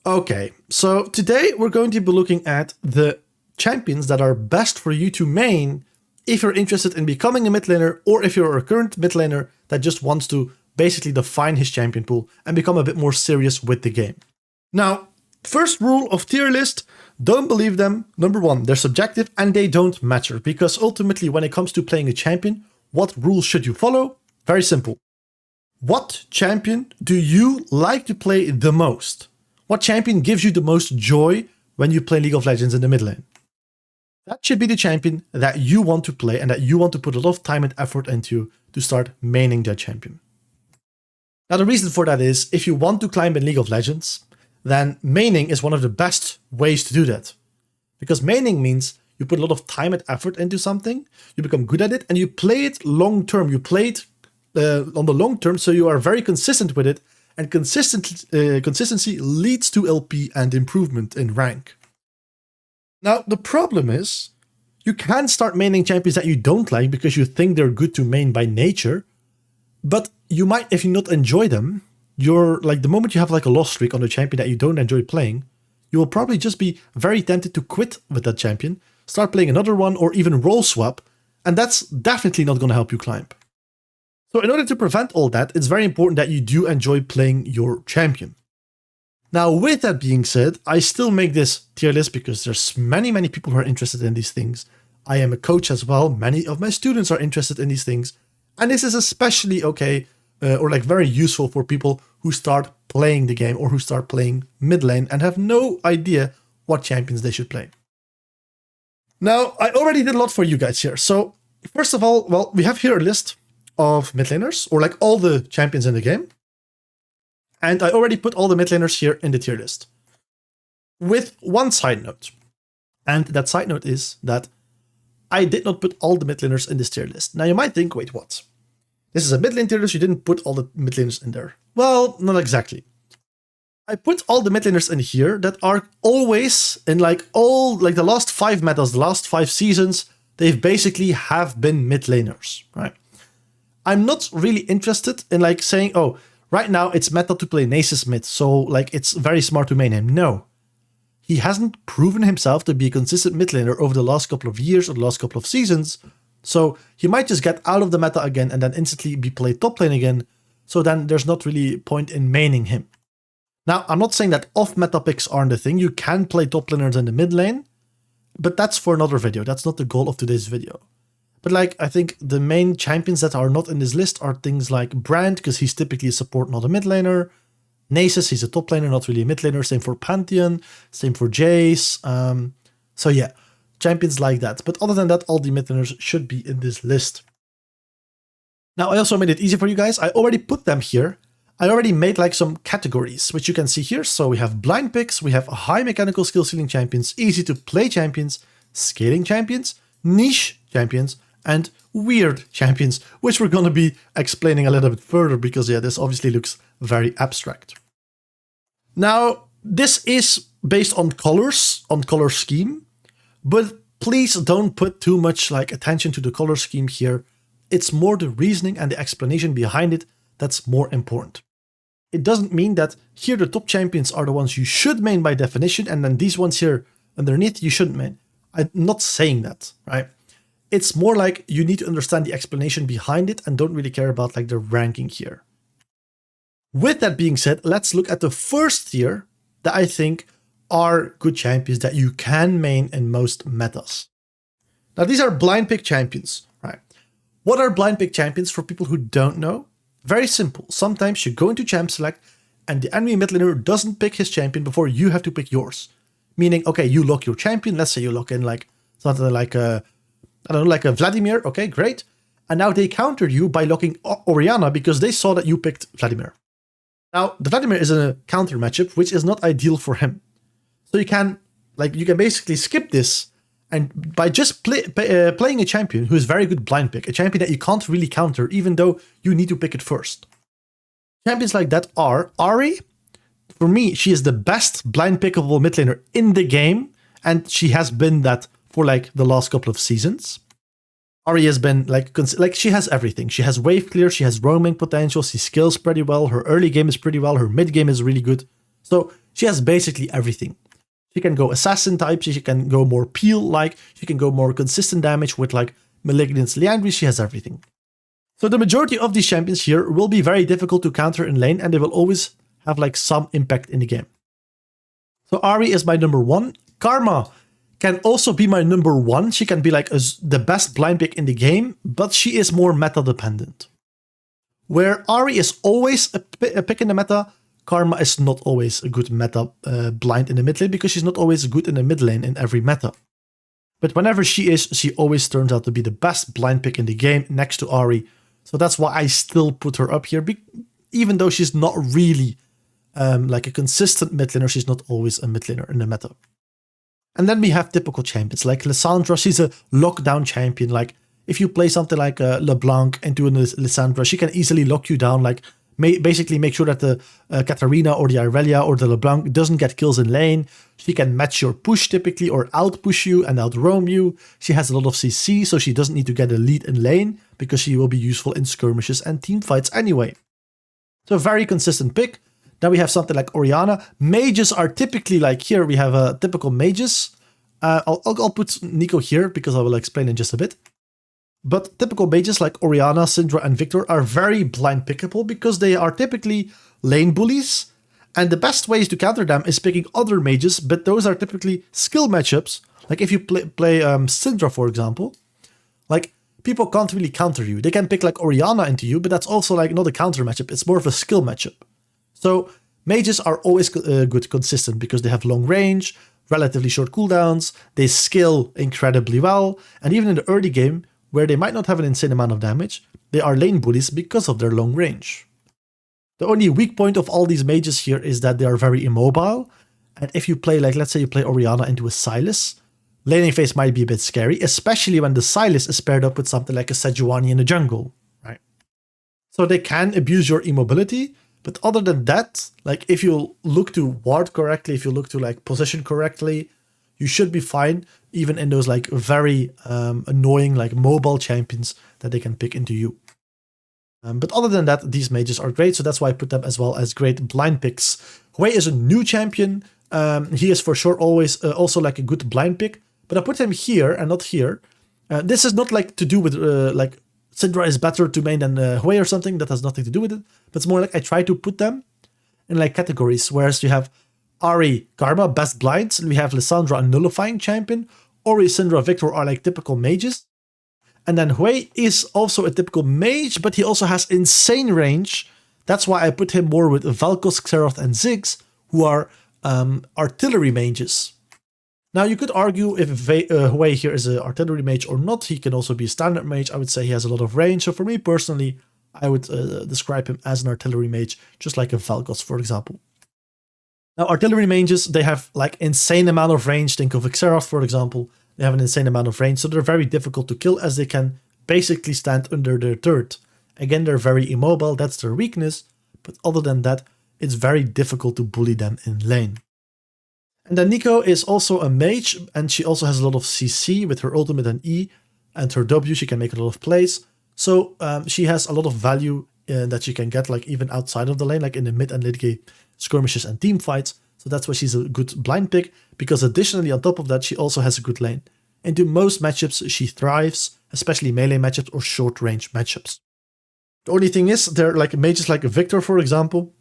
Okay, so today we're going to be looking at the champions that are best for you to main if you're interested in becoming a mid laner, or if you're a current mid laner that just wants to basically define his champion pool and become a bit more serious with the game. Now, first rule of tier list, don't believe them. Number one, they're subjective and they don't matter, because ultimately when it comes to playing a champion, what rules should you follow? Very simple. What champion do you like to play the most? What champion gives you the most joy when you play League of Legends in the mid lane? That should be the champion that you want to play and that you want to put a lot of time and effort into to start maining that champion. Now, the reason for that is if you want to climb in League of Legends, then maining is one of the best ways to do that. Because maining means you put a lot of time and effort into something, you become good at it, and you play it long term. You play it on the long term, so you are very consistent with it, and consistency leads to LP and improvement in rank. Now, the problem is, you can start maining champions that you don't like because you think they're good to main by nature, but you might, if you not enjoy them, you're like the moment you have like a loss streak on a champion that you don't enjoy playing, you will probably just be very tempted to quit with that champion, start playing another one, or even role swap, and that's definitely not going to help you climb. So in order to prevent all that, it's very important that you do enjoy playing your champion. Now, with that being said, I still make this tier list because there's many people who are interested in these things. I am a coach as well. Many of my students are interested in these things. And this is especially okay, or like very useful for people who start playing the game or who start playing mid lane and have no idea what champions they should play. Now, I already did a lot for you guys here. So first of all, well, we have here a list of mid laners, or like all the champions in the game. And I already put all the mid laners here in the tier list. With one side note. And that side note is that I did not put all the mid laners in this tier list. Now you might think, wait, what? This is a mid lane tier list, you didn't put all the mid laners in there. Well, not exactly. I put all the mid laners in here that are always in like all, like the last 5 metas, the last 5 seasons, they've basically have been mid laners, right? I'm not really interested in like saying, oh, right now it's meta to play Nasus mid, so like it's very smart to main him. No. He hasn't proven himself to be a consistent mid laner over the last couple of years or the last couple of seasons, so he might just get out of the meta again and then instantly be played top lane again, so then there's not really a point in maining him. Now, I'm not saying that off-meta picks aren't a thing. You can play top laners in the mid lane, but that's for another video. That's not the goal of today's video. But like, I think the main champions that are not in this list are things like Brand, because he's typically a support, not a mid laner. Nasus, he's a top laner, not really a mid laner. Same for Pantheon, same for Jace. So yeah, champions like that. But other than that, all the mid laners should be in this list. Now, I also made it easy for you guys. I already put them here. I already made like some categories, which you can see here. So we have blind picks, we have high mechanical skill ceiling champions, easy to play champions, scaling champions, niche champions, and weird champions, which we're going to be explaining a little bit further because, yeah, this obviously looks very abstract. Now, this is based on colors, on color scheme, but please don't put too much like attention to the color scheme here. It's more the reasoning and the explanation behind it that's more important. It doesn't mean that here the top champions are the ones you should main by definition, and then these ones here underneath you shouldn't main. I'm not saying that, right? It's more like you need to understand the explanation behind it and don't really care about like the ranking here. With that being said, let's look at the first tier that I think are good champions that you can main in most metas. Now, these are blind pick champions, right? What are blind pick champions for people who don't know? Very simple. Sometimes you go into champ select and the enemy mid laner doesn't pick his champion before you have to pick yours. Meaning, okay, you lock your champion. Let's say you lock in like something like a, I don't know, like a Vladimir. Okay, great. And now they countered you by locking Orianna because they saw that you picked Vladimir. Now, the Vladimir is in a counter matchup, which is not ideal for him. So you can basically skip this, and by just playing a champion who is very good blind pick, a champion that you can't really counter, even though you need to pick it first. Champions like that are Ahri. For me, she is the best blind pickable mid laner in the game, and she has been that for like the last couple of seasons. Ahri has been like she has everything. She has wave clear, she has roaming potential, she scales pretty well, her early game is pretty well, her mid game is really good. So she has basically everything. She can go assassin type, she can go more peel-like, she can go more consistent damage with like Malignance Liandry, she has everything. So the majority of these champions here will be very difficult to counter in lane, and they will always have like some impact in the game. So Ahri is my number 1. Karma can also be my number 1. She can be like the best blind pick in the game, but she is more meta dependent. Where Ahri is always a pick in the meta, Karma is not always a good meta blind in the mid lane, because she's not always good in the mid lane in every meta. But whenever she is, she always turns out to be the best blind pick in the game next to Ahri. So that's why I still put her up here, even though she's not really like a consistent mid laner, she's not always a mid laner in the meta. And then we have typical champions like Lissandra. She's a lockdown champion. Like if you play something like LeBlanc into a Lissandra, she can easily lock you down. Like basically make sure that the Katarina or the Irelia or the LeBlanc doesn't get kills in lane. She can match your push typically, or out push you and out roam you. She has a lot of CC, so she doesn't need to get a lead in lane because she will be useful in skirmishes and team fights anyway. So a very consistent pick. Then we have something like Orianna. Mages are typically like here. We have a typical mages. I'll put Nico here because I will explain in just a bit. But typical mages like Orianna, Syndra, and Victor are very blind pickable because they are typically lane bullies. And the best ways to counter them is picking other mages, but those are typically skill matchups. Like if you play Syndra, for example, like people can't really counter you. They can pick like Orianna into you, but that's also like not a counter matchup. It's more of a skill matchup. So mages are always good consistent because they have long range, relatively short cooldowns, they scale incredibly well, and even in the early game, where they might not have an insane amount of damage, they are lane bullies because of their long range. The only weak point of all these mages here is that they are very immobile, and if you play, like let's say you play Orianna into a Sylas, laning phase might be a bit scary, especially when the Sylas is paired up with something like a Sejuani in the jungle, right? So they can abuse your immobility, but other than that, like if you look to ward correctly, if you look to like position correctly, you should be fine, even in those like very annoying like mobile champions that they can pick into you. But other than that, these mages are great, so that's why I put them as well as great blind picks. Hui is a new champion. He is for sure always also like a good blind pick, but I put him here and not here. This is not like to do with like Syndra is better to main than Hui or something. That has nothing to do with it. But it's more like I try to put them in like categories, whereas you have Ahri, Karma, best blinds, and we have Lissandra, a nullifying champion. Ori, Syndra, Victor are like typical mages. And then Hui is also a typical mage, but he also has insane range. That's why I put him more with Vel'Koz, Xerath, and Ziggs, who are artillery mages. Now you could argue if Hui here is an artillery mage or not. He can also be a standard mage. I would say he has a lot of range. So for me personally, I would describe him as an artillery mage, just like a Vel'Koz, for example. Now, artillery mages, they have like insane amount of range. Think of Xerath, for example. They have an insane amount of range, so they're very difficult to kill as they can basically stand under their turret. Again, they're very immobile, that's their weakness, but other than that, it's very difficult to bully them in lane. And then Nico is also a mage, and she also has a lot of CC with her ultimate and E, and her W, she can make a lot of plays. So she has a lot of value that she can get like even outside of the lane, like in the mid and late game skirmishes and team fights. So that's why she's a good blind pick, because additionally on top of that, she also has a good lane. Into most matchups, she thrives, especially melee matchups or short range matchups. The only thing is, they're like mages like Victor, for example.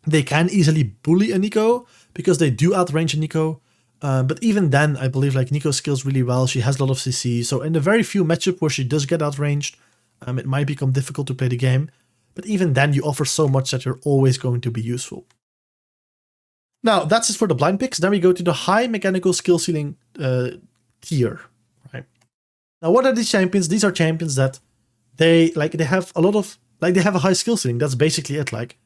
They can easily bully a Nico because they do outrange a Nico. But even then, I believe like Nico scales really well. She has a lot of CC. So in the very few matchup where she does get outranged, it might become difficult to play the game. But even then, you offer so much that you're always going to be useful. Now, that's it for the blind picks. Then we go to the high mechanical skill ceiling tier. Right. Now, what are these champions? These are champions that they have a lot of, like they have a high skill ceiling. That's basically it. Like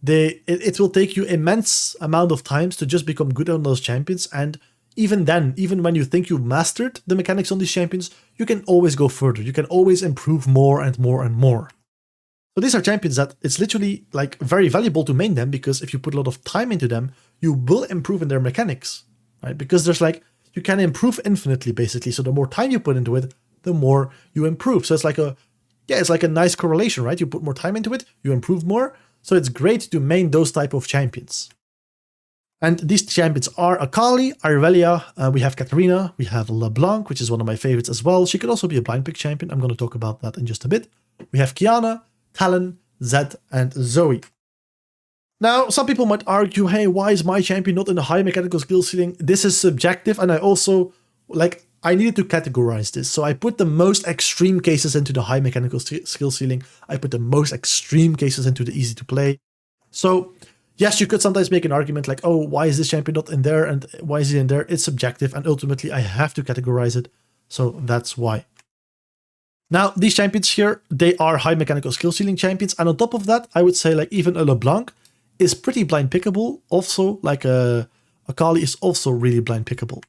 it will take you immense amount of times to just become good on those champions. And even then, even when you think you've mastered the mechanics on these champions, you can always go further. You can always improve more and more and more. So these are champions that it's literally like very valuable to main them, because if you put a lot of time into them, you will improve in their mechanics, right? Because there's like, you can improve infinitely basically. So the more time you put into it, the more you improve. So it's like a nice correlation, right? You put more time into it, you improve more. So it's great to main those type of champions. And these champions are Akali, Irelia, we have Katarina, we have LeBlanc, which is one of my favorites as well. She could also be a blind pick champion. I'm going to talk about that in just a bit. We have Kiana, Talon, Zed, and Zoe. Now, some people might argue, hey, why is my champion not in the high mechanical skill ceiling? This is subjective, and I also, I needed to categorize this. So I put the most extreme cases into the high mechanical skill ceiling. I put the most extreme cases into the easy to play. So yes, you could sometimes make an argument like, oh, why is this champion not in there and why is he in there? It's subjective, and ultimately I have to categorize it. So that's why. Now, these champions here, they are high mechanical skill ceiling champions. And on top of that, I would say like even a LeBlanc is pretty blind pickable. Also, like Akali is also really blind pickable.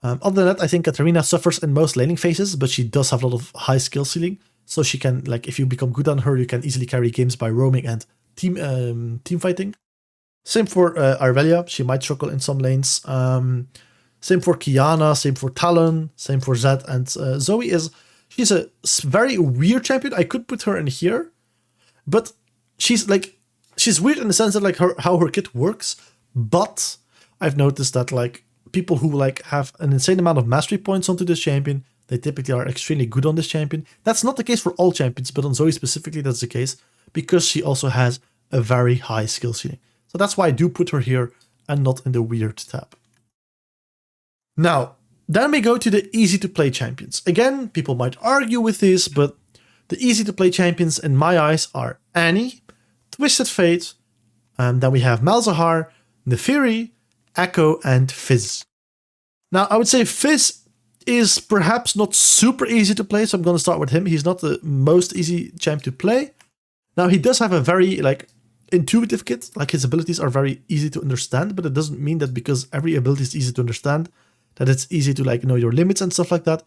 Other than that, I think Katarina suffers in most laning phases, but she does have a lot of high skill ceiling. So she can, like, if you become good on her, you can easily carry games by roaming and team fighting. Same for Irelia, she might struggle in some lanes. Same for Kiana, same for Talon, same for Zed, and Zoe she's a very weird champion. I could put her in here, but she's weird in the sense that like how her kit works. But I've noticed that like people who like have an insane amount of mastery points onto this champion, they typically are extremely good on this champion. That's not the case for all champions, but on Zoe specifically, that's the case because she also has a very high skill ceiling. So that's why I do put her here and not in the weird tab. Now, then we go to the easy to play champions. Again, people might argue with this, but the easy to play champions in my eyes are Annie, Twisted Fate, and then we have Malzahar, Neferi, Echo, and Fizz. Now, I would say Fizz is perhaps not super easy to play, so I'm going to start with him. He's not the most easy champ to play. Now, he does have a very like intuitive kit, like his abilities are very easy to understand, but it doesn't mean that because every ability is easy to understand, that it's easy to like know your limits and stuff like that.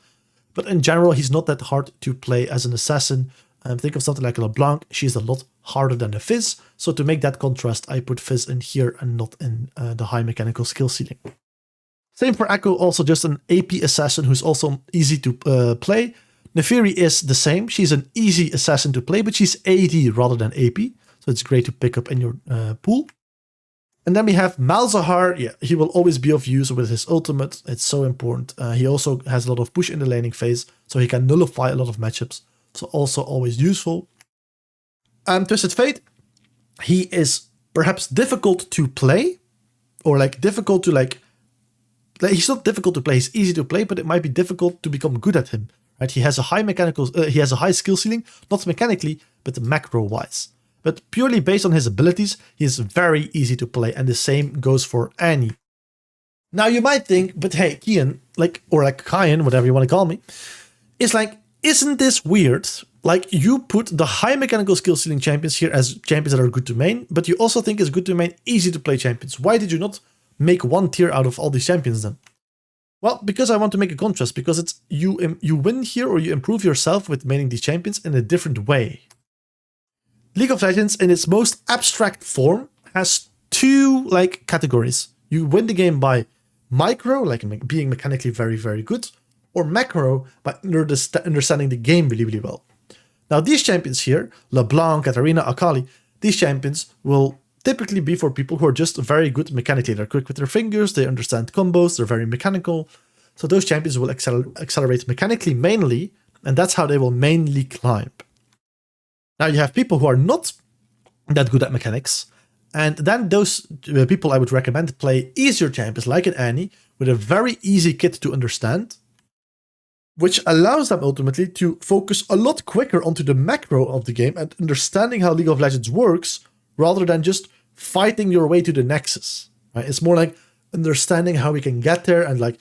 But in general, he's not that hard to play as an assassin. Think of something like a LeBlanc, she's a lot harder than a Fizz. So to make that contrast, I put Fizz in here and not in the high mechanical skill ceiling. Same for Echo, also just an AP assassin who's also easy to play. Neferi is the same, she's an easy assassin to play, but she's AD rather than AP. So it's great to pick up in your pool. And then we have Malzahar. Yeah, he will always be of use with his ultimate. It's so important. He also has a lot of push in the laning phase, so he can nullify a lot of matchups. So also always useful. Twisted Fate. He is perhaps difficult to play, or like difficult to like he's not difficult to play. He's easy to play, but it might be difficult to become good at him. Right? He has a high skill ceiling, not mechanically, but macro-wise. But purely based on his abilities, he is very easy to play, and the same goes for Annie. Now you might think, but hey, Kian, or Kian, whatever you want to call me, is like, isn't this weird? Like, you put the high mechanical skill ceiling champions here as champions that are good to main, but you also think it's good to main easy to play champions. Why did you not make one tier out of all these champions then? Well, because I want to make a contrast, because it's you win here, or you improve yourself with maining these champions in a different way. League of Legends, in its most abstract form, has two categories. You win the game by micro, like being mechanically very, very good, or macro, by understanding the game really, really well. Now, these champions here, LeBlanc, Katarina, Akali, these champions will typically be for people who are just very good mechanically. They're quick with their fingers, they understand combos, they're very mechanical. So those champions will accelerate mechanically mainly, and that's how they will mainly climb. Now you have people who are not that good at mechanics, and then those people I would recommend play easier champions like an Annie with a very easy kit to understand, which allows them ultimately to focus a lot quicker onto the macro of the game and understanding how League of Legends works rather than just fighting your way to the nexus. Right? It's more like understanding how we can get there and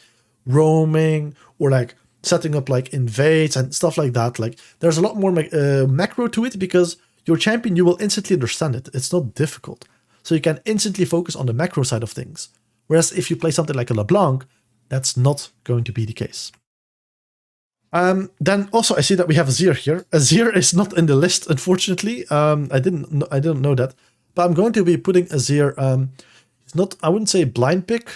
roaming or setting up invades and stuff like that. There's a lot more macro to it because your champion, you will instantly understand it. It's not difficult. So you can instantly focus on the macro side of things. Whereas if you play something like a LeBlanc, that's not going to be the case. Then also I see that we have Azir here. Azir is not in the list, unfortunately. I didn't know that. But I'm going to be putting Azir. He's not, I wouldn't say blind pick.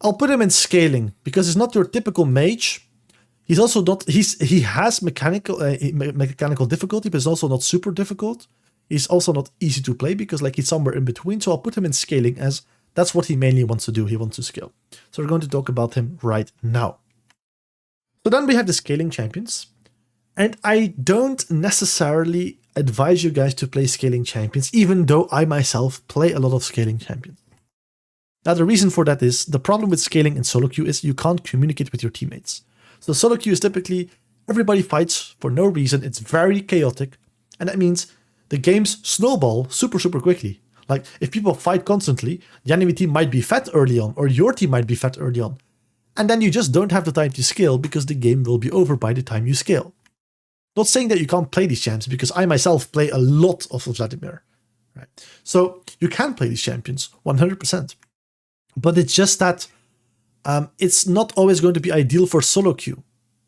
I'll put him in scaling because he's not your typical mage. He's also not, he has mechanical difficulty, but it's also not super difficult. He's also not easy to play because like he's somewhere in between. So I'll put him in scaling as that's what he mainly wants to do. He wants to scale. So we're going to talk about him right now. So then we have the scaling champions. And I don't necessarily advise you guys to play scaling champions, even though I myself play a lot of scaling champions. Now, the reason for that is the problem with scaling in solo queue is you can't communicate with your teammates. So solo queue is typically everybody fights for no reason. It's very chaotic. And that means the games snowball super quickly. Like if people fight constantly, the enemy team might be fed early on, or your team might be fed early on. And then you just don't have the time to scale because the game will be over by the time you scale. Not saying that you can't play these champs, because I myself play a lot of Vladimir. Right? So you can play these champions 100%. But it's just that it's not always going to be ideal for solo queue.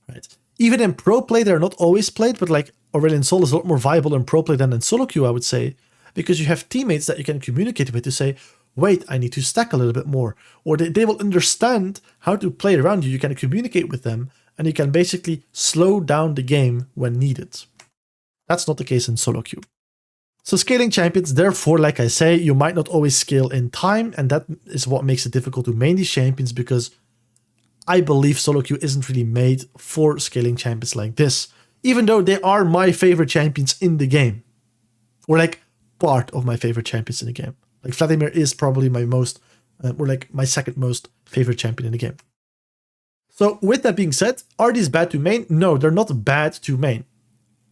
Right? Even in pro play, they're not always played, but like Aurelion Sol is a lot more viable in pro play than in solo queue, I would say, because you have teammates that you can communicate with to say, wait, I need to stack a little bit more. Or they will understand how to play around you. You can communicate with them, and you can basically slow down the game when needed. That's not the case in solo queue. So scaling champions, therefore, like I say, you might not always scale in time, and that is what makes it difficult to main these champions, because I believe solo queue isn't really made for scaling champions like this, even though they are my favorite champions in the game. Or like part of my favorite champions in the game. Like Vladimir is probably my most, or like my second most favorite champion in the game. So with that being said, are these bad to main? No, they're not bad to main.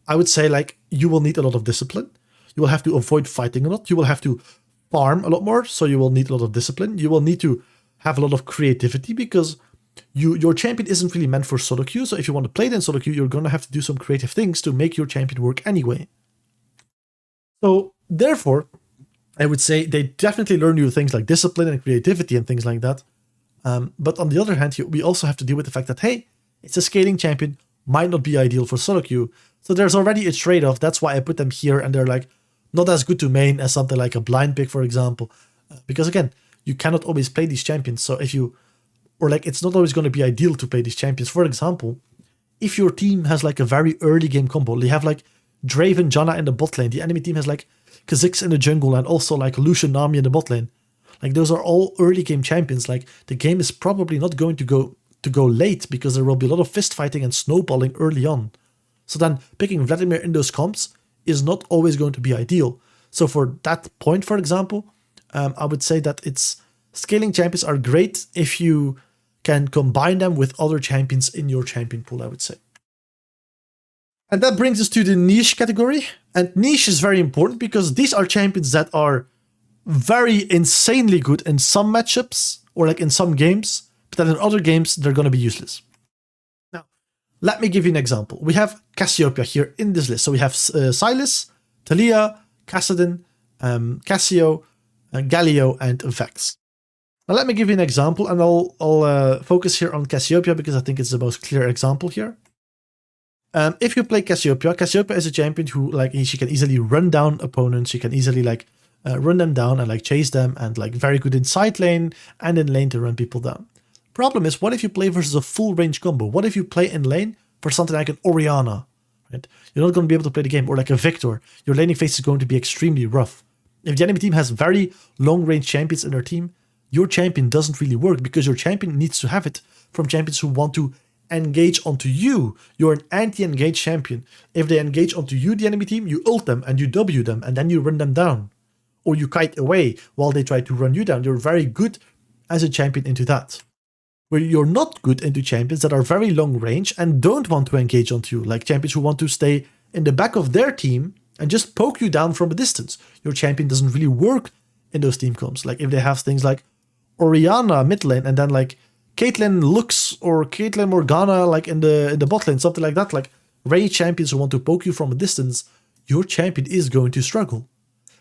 I would say like you will need a lot of discipline. You will have to avoid fighting a lot. You will have to farm a lot more. So you will need a lot of discipline. You will need to have a lot of creativity because your champion isn't really meant for solo queue. So if you want to play it in solo queue, you're going to have to do some creative things to make your champion work anyway. So therefore, I would say they definitely learn new things like discipline and creativity and things like that. But on the other hand, we also have to deal with the fact that, hey, it's a scaling champion, might not be ideal for solo queue. So there's already a trade-off. That's why I put them here, and they're like not as good to main as something like a blind pick, for example. Because again, you cannot always play these champions. So if you, or like it's not always going to be ideal to play these champions. For example, if your team has like a very early game combo, they have like Draven, Janna in the bot lane. The enemy team has like Kha'Zix in the jungle and also like Lucian, Nami in the bot lane. Like those are all early game champions. Like the game is probably not going to go late because there will be a lot of fist fighting and snowballing early on. So then picking Vladimir in those comps is not always going to be ideal. So for that point, for example, I would say that it's scaling champions are great if you can combine them with other champions in your champion pool, I would say. And that brings us to the niche category. And niche is very important because these are champions that are very insanely good in some matchups or like in some games, but then in other games, they're going to be useless. Now, let me give you an example. We have Cassiopeia here in this list. So we have Sylas, Talia, Kassadin, Cassio, Galio, and Vex. Now let me give you an example, and I'll focus here on Cassiopeia because I think it's the most clear example here. If you play Cassiopeia, Cassiopeia is a champion who like she can easily run down opponents. She can easily like run them down and like chase them, and like very good in side lane and in lane to run people down. Problem is, what if you play versus a full range combo? What if you play in lane for something like an Orianna? Right? You're not going to be able to play the game, or like a Victor. Your laning phase is going to be extremely rough. If the enemy team has very long range champions in their team, your champion doesn't really work because your champion needs to have it from champions who want to engage onto you. You're an anti-engage champion. If they engage onto you, the enemy team, you ult them and you W them and then you run them down. Or you kite away while they try to run you down. You're very good as a champion into that. Where you're not good into champions that are very long range and don't want to engage onto you, like champions who want to stay in the back of their team and just poke you down from a distance. Your champion doesn't really work in those team comps. Like if they have things like Orianna mid lane and then like Caitlyn Lux or Caitlyn Morgana like in the bot lane, something like that, like range champions who want to poke you from a distance, your champion is going to struggle.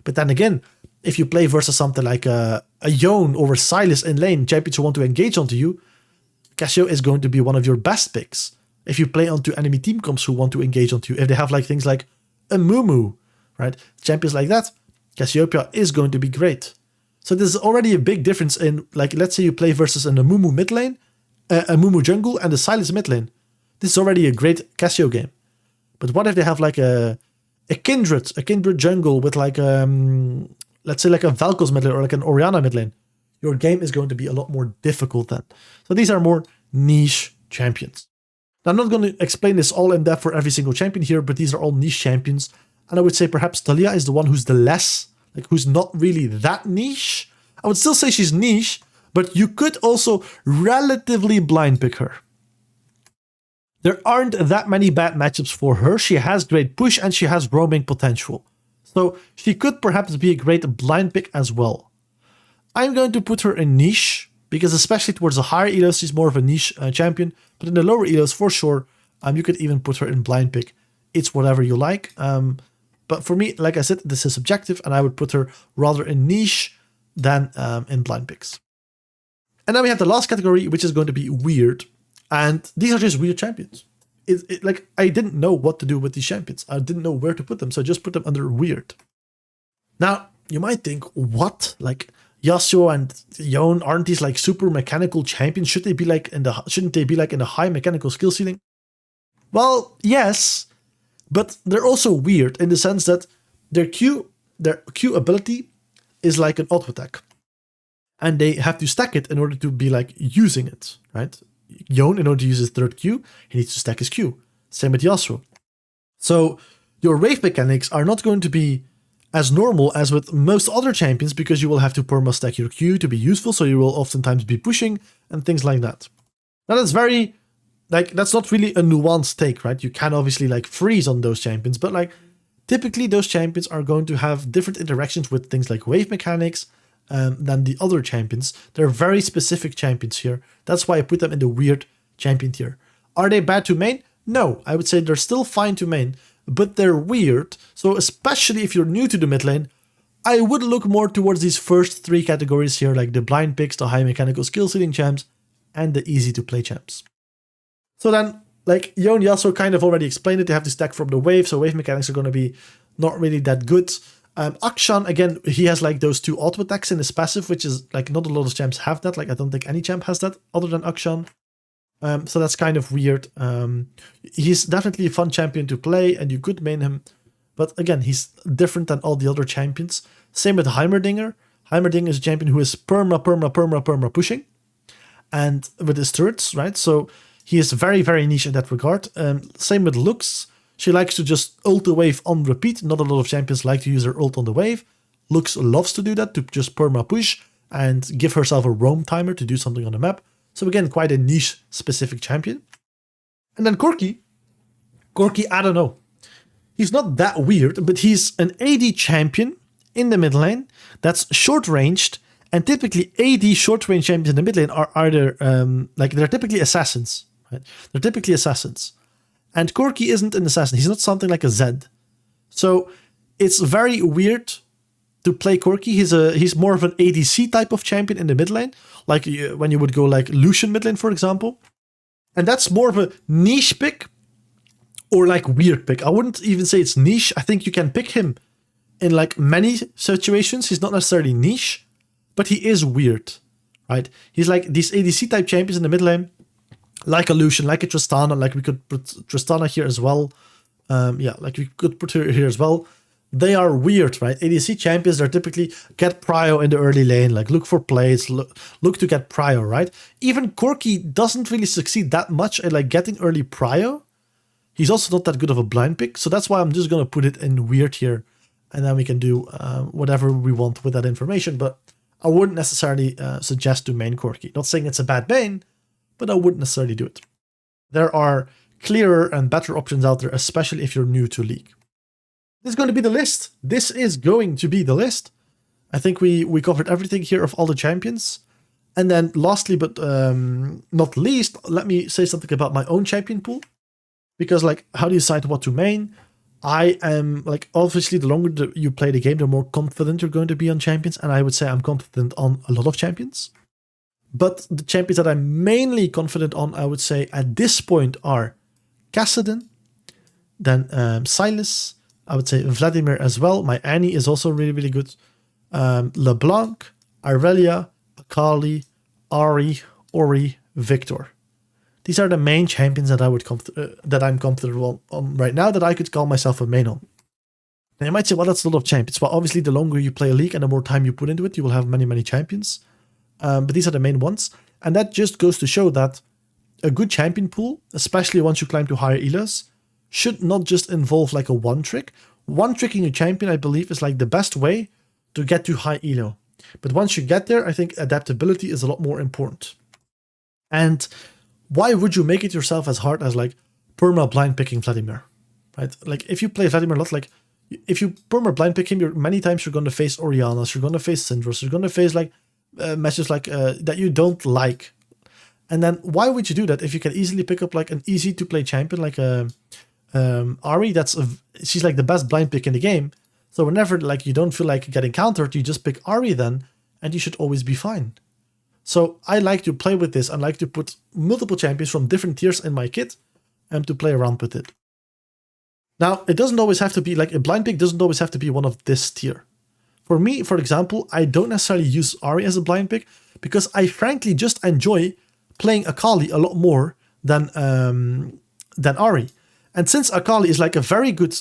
But then again, if you play versus something like a Yone or a Sylas in lane, champions who want to engage onto you, Cassio is going to be one of your best picks. If you play onto enemy team comps who want to engage onto you, if they have like things like a Mumu, right? Champions like that, Cassiopeia is going to be great. So there's already a big difference in, like, let's say you play versus a Mumu mid lane, a Mumu jungle, and a Sylas mid lane. This is already a great Cassio game. But what if they have like a a Kindred jungle with like let's say like a Vel'Koz mid lane or like an Orianna mid lane, your game is going to be a lot more difficult then. So these are more niche champions. Now, I'm not going to explain this all in depth for every single champion here, but these are all niche champions. And I would say perhaps Talia is the one who's the less, like who's not really that niche. I would still say she's niche, but you could also relatively blind pick her. There aren't that many bad matchups for her. She has great push and she has roaming potential. So she could perhaps be a great blind pick as well. I'm going to put her in niche because especially towards the higher elos, she's more of a niche champion. But in the lower elos, for sure, you could even put her in blind pick. It's whatever you like. But for me, like I said, this is subjective and I would put her rather in niche than in blind picks. And then we have the last category, which is going to be weird. And these are just weird champions. Like, I didn't know what to do with these champions. I didn't know where to put them, so I just put them under weird. Now, you might think, what? Like, Yasuo and Yone, aren't these like super mechanical champions? Shouldn't they be like in the high mechanical skill ceiling? Well, yes, but they're also weird in the sense that their Q ability is like an auto attack. And they have to stack it in order to be like using it, right? Yone, in order to use his third Q, he needs to stack his Q. Same with Yasuo. So your wave mechanics are not going to be as normal as with most other champions because you will have to perma-stack your Q to be useful, so you will oftentimes be pushing and things like that. Now that's very, like, that's not really a nuanced take, right? You can obviously like freeze on those champions, but like typically those champions are going to have different interactions with things like wave mechanics, than the other champions. They're very specific champions here. That's why I put them in the weird champion tier. Are they bad to main? No, I would say they're still fine to main, but they're weird. So especially if you're new to the mid lane, I would look more towards these first three categories here, like the blind picks, the high mechanical skill ceiling champs, and the easy to play champs. So then, like Yone Yasuo kind of already explained it, they have to stack from the wave, so wave mechanics are going to be not really that good. Akshan, again, he has like those two auto attacks in his passive, which is like not a lot of champs have that. Like I don't think any champ has that other than Akshan. So that's kind of weird. He's definitely a fun champion to play and you could main him. But again, he's different than all the other champions. Same with Heimerdinger. Heimerdinger is a champion who is perma pushing. And with his turrets, right? So he is very, very niche in that regard. Same with Lux. She likes to just ult the wave on repeat. Not a lot of champions like to use her ult on the wave. Lux loves to do that, to just perma push and give herself a roam timer to do something on the map. So again, quite a niche specific champion. And then Corki. Corki, I don't know. He's not that weird, but he's an AD champion in the mid lane that's short ranged. And typically AD short range champions in the mid lane are either, they're typically assassins, right? They're typically assassins. And Corki isn't an assassin. He's not something like a Zed. So it's very weird to play Corki. He's more of an ADC type of champion in the mid lane. Like when you would go like Lucian mid lane, for example. And that's more of a niche pick or like weird pick. I wouldn't even say it's niche. I think you can pick him in like many situations. He's not necessarily niche, but he is weird, right? He's like these ADC type champions in the mid lane. Like a Lucian, like a Tristana, like we could put Tristana here as well. Like we could put her here as well. They are weird, right? ADC champions, they're typically get prio in the early lane, like look for plays, look to get prio, right? Even Corki doesn't really succeed that much at like getting early prio. He's also not that good of a blind pick, so that's why I'm just going to put it in weird here. And then we can do whatever we want with that information, but I wouldn't necessarily suggest to main Corki. Not saying it's a bad main, but I wouldn't necessarily do it. There are clearer and better options out there, especially if you're new to League. This is going to be the list. This is going to be the list. I think we covered everything here of all the champions. And then lastly, but not least, let me say something about my own champion pool. Because like, how do you decide what to main? I am like, obviously the longer you play the game, the more confident you're going to be on champions. And I would say I'm confident on a lot of champions. But the champions that I'm mainly confident on, I would say at this point are Kassadin, then Silas, I would say Vladimir as well. My Annie is also really, really good. LeBlanc, Irelia, Akali, Ahri, Ori, Victor. These are the main champions that I'm comfortable on right now that I could call myself a main on. Now you might say, well, that's a lot of champions. Well, obviously, the longer you play a league and the more time you put into it, you will have many, many champions. But these are the main ones. And that just goes to show that a good champion pool, especially once you climb to higher elos, should not just involve like a one trick. One tricking your champion, I believe, is like the best way to get to high elo. But once you get there, I think adaptability is a lot more important. And why would you make it yourself as hard as like perma blind picking Vladimir, right? Like if you play Vladimir a lot, like if you perma blind pick him, many times you're going to face Orianas, you're going to face Syndros, you're going to face like matches like that you don't like. And then why would you do that if you can easily pick up like an easy to play champion like Ahri? She's like the best blind pick in the game. So whenever like you don't feel like getting countered, you just pick Ahri then, and you should always be fine. So I like to play with this. I like to put multiple champions from different tiers in my kit and to play around with it. Now, it doesn't always have to be like a blind pick doesn't always have to be one of this tier. For me, for example, I don't necessarily use Ahri as a blind pick because I frankly just enjoy playing Akali a lot more than Ahri. And since Akali is like a very good,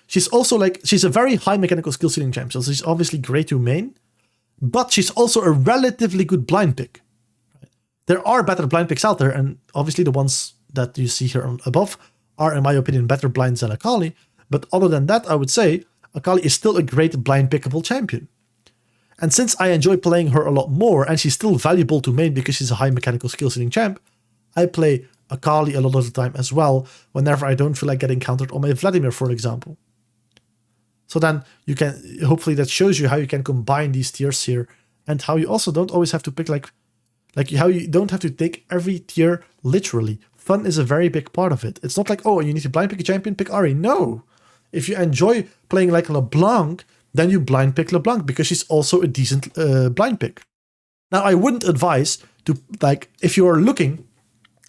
she's a very high mechanical skill ceiling champ. So she's obviously great to main, but she's also a relatively good blind pick. There are better blind picks out there, and obviously the ones that you see here above are, in my opinion, better blinds than Akali. But other than that, I would say Akali is still a great blind pickable champion. And since I enjoy playing her a lot more, and she's still valuable to main because she's a high mechanical skill ceiling champ, I play Akali a lot of the time as well, whenever I don't feel like getting countered on my Vladimir, for example. So then you can, hopefully that shows you how you can combine these tiers here, and how you also don't always have to pick like how you don't have to take every tier literally. Fun is a very big part of it. It's not like, oh, you need to blind pick a champion, pick Ahri. No. If you enjoy playing like LeBlanc, then you blind pick LeBlanc because she's also a decent blind pick. Now, I wouldn't advise to, like, if you are looking,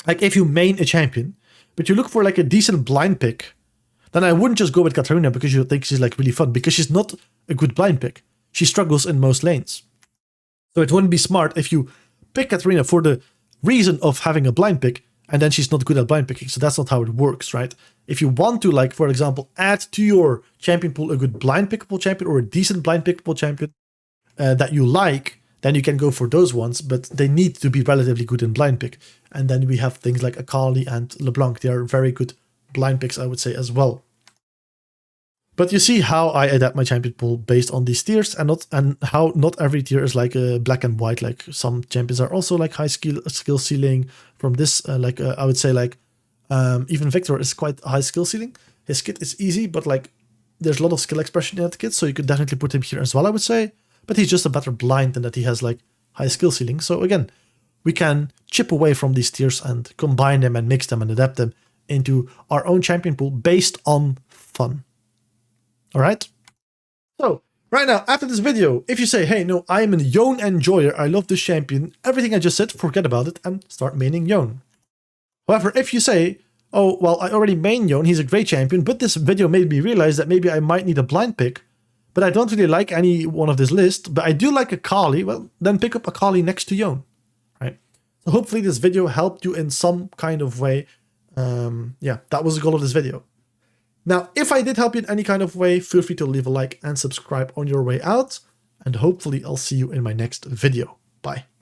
like if you main a champion, but you look for like a decent blind pick, then I wouldn't just go with Katarina because you think she's like really fun, because she's not a good blind pick. She struggles in most lanes. So it wouldn't be smart if you pick Katarina for the reason of having a blind pick, and then she's not good at blind picking. So that's not how it works, right? If you want to, like, for example, add to your champion pool a good blind pickable champion or a decent blind pickable champion that you like, then you can go for those ones, but they need to be relatively good in blind pick. And then we have things like Akali and LeBlanc. They are very good blind picks, I would say, as well. But you see how I adapt my champion pool based on these tiers, and how not every tier is like black and white. Like some champions are also like high skill ceiling. From this, I would say like even Victor is quite high skill ceiling. His kit is easy, but like there's a lot of skill expression in that kit, so you could definitely put him here as well, I would say. But he's just a better blind than that he has like high skill ceiling. So again, we can chip away from these tiers and combine them and mix them and adapt them into our own champion pool based on fun. All right. So right now, after this video, if you say, hey, no, I am a Yone enjoyer, I love this champion, everything I just said, forget about it and start maining Yone. However, if you say, oh, well, I already main Yone, he's a great champion, but this video made me realize that maybe I might need a blind pick, but I don't really like any one of this list, but I do like Akali, well, then pick up Akali next to Yone, right? So hopefully this video helped you in some kind of way. Yeah, that was the goal of this video. Now, if I did help you in any kind of way, feel free to leave a like and subscribe on your way out. And hopefully I'll see you in my next video. Bye.